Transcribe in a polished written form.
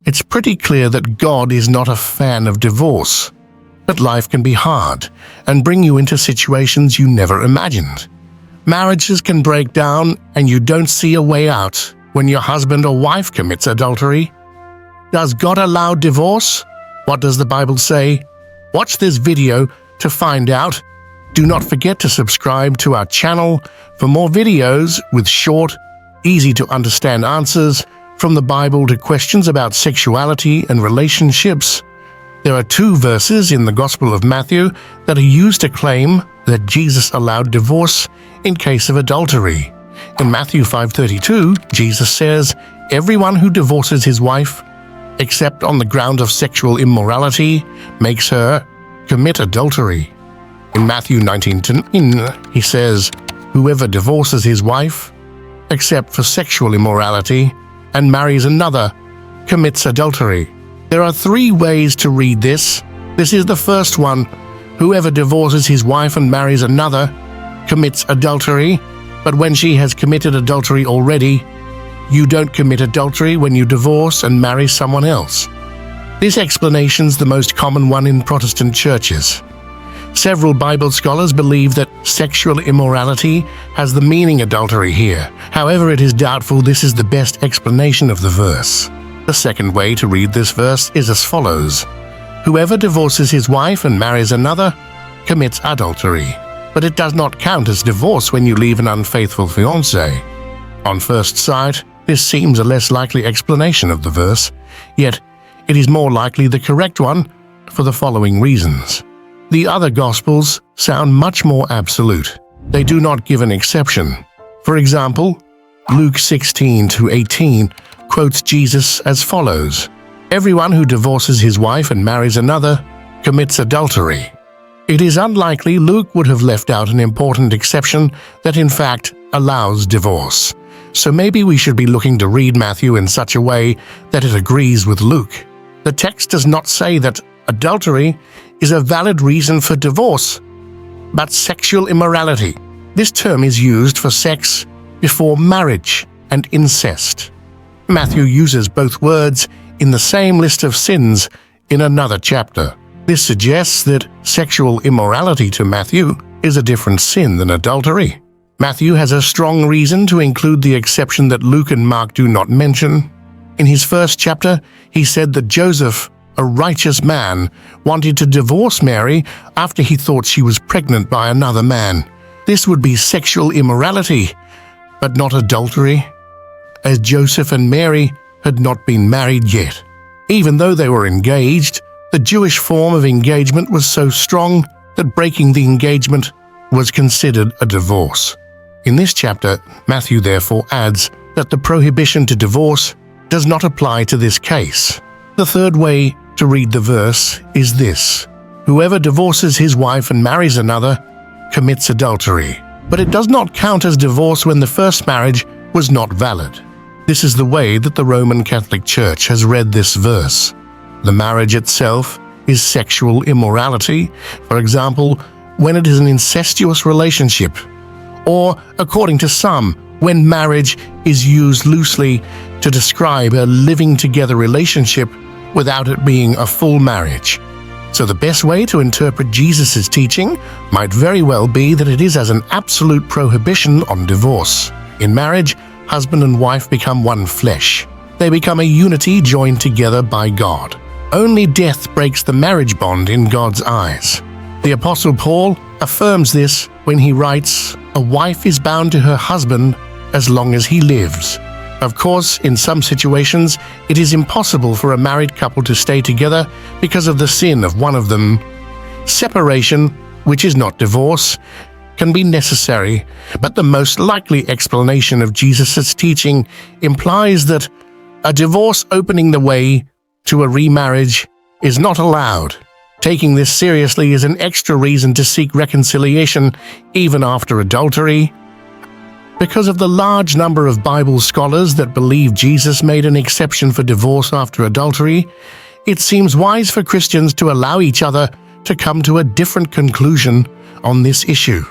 it's pretty clear that God is not a fan of divorce. But life can be hard and bring you into situations you never imagined. Marriages can break down and you don't see a way out when your husband or wife commits adultery. Does God allow divorce? What does the Bible say? Watch this video to find out. Do not forget to subscribe to our channel for more videos with short, easy-to-understand answers from the Bible to questions about sexuality and relationships. There are 2 verses in the Gospel of Matthew that are used to claim that Jesus allowed divorce in case of adultery. In Matthew 5:32, Jesus says, "Everyone who divorces his wife, except on the ground of sexual immorality, makes her commit adultery." In Matthew 19:10, he says, "Whoever divorces his wife, except for sexual immorality, and marries another, commits adultery." There are 3 ways to read this. This is the first one. Whoever divorces his wife and marries another commits adultery, but when she has committed adultery already, you don't commit adultery when you divorce and marry someone else. This explanation's the most common one in Protestant churches. Several Bible scholars believe that sexual immorality has the meaning adultery here. However, it is doubtful this is the best explanation of the verse. The second way to read this verse is as follows. Whoever divorces his wife and marries another commits adultery, but it does not count as divorce when you leave an unfaithful fiancé. On first sight, this seems a less likely explanation of the verse, yet it is more likely the correct one for the following reasons. The other Gospels sound much more absolute. They do not give an exception. For example, Luke 16:18 quotes Jesus as follows, "Everyone who divorces his wife and marries another commits adultery." It is unlikely Luke would have left out an important exception that in fact allows divorce. So maybe we should be looking to read Matthew in such a way that it agrees with Luke. The text does not say that adultery is a valid reason for divorce, but sexual immorality. This term is used for sex before marriage and incest. Matthew uses both words in the same list of sins in another chapter. This suggests that sexual immorality to Matthew is a different sin than adultery. Matthew has a strong reason to include the exception that Luke and Mark do not mention. In his first chapter, he said that Joseph, a righteous man, wanted to divorce Mary after he thought she was pregnant by another man. This would be sexual immorality, but not adultery, as Joseph and Mary had not been married yet. Even though they were engaged, the Jewish form of engagement was so strong that breaking the engagement was considered a divorce. In this chapter, Matthew therefore adds that the prohibition to divorce does not apply to this case. The third way to read the verse is this: whoever divorces his wife and marries another commits adultery, but it does not count as divorce when the first marriage was not valid. This is the way that the Roman Catholic Church has read this verse. The marriage itself is sexual immorality, for example, when it is an incestuous relationship, or, according to some, when marriage is used loosely to describe a living together relationship without it being a full marriage. So the best way to interpret Jesus' teaching might very well be that it is as an absolute prohibition on divorce. In marriage, husband and wife become one flesh. They become a unity joined together by God. Only death breaks the marriage bond in God's eyes. The Apostle Paul affirms this when he writes, "A wife is bound to her husband as long as he lives." Of course, in some situations, it is impossible for a married couple to stay together because of the sin of one of them. Separation, which is not divorce, can be necessary, but the most likely explanation of Jesus' teaching implies that a divorce opening the way to a remarriage is not allowed. Taking this seriously is an extra reason to seek reconciliation even after adultery. Because of the large number of Bible scholars that believe Jesus made an exception for divorce after adultery, it seems wise for Christians to allow each other to come to a different conclusion on this issue.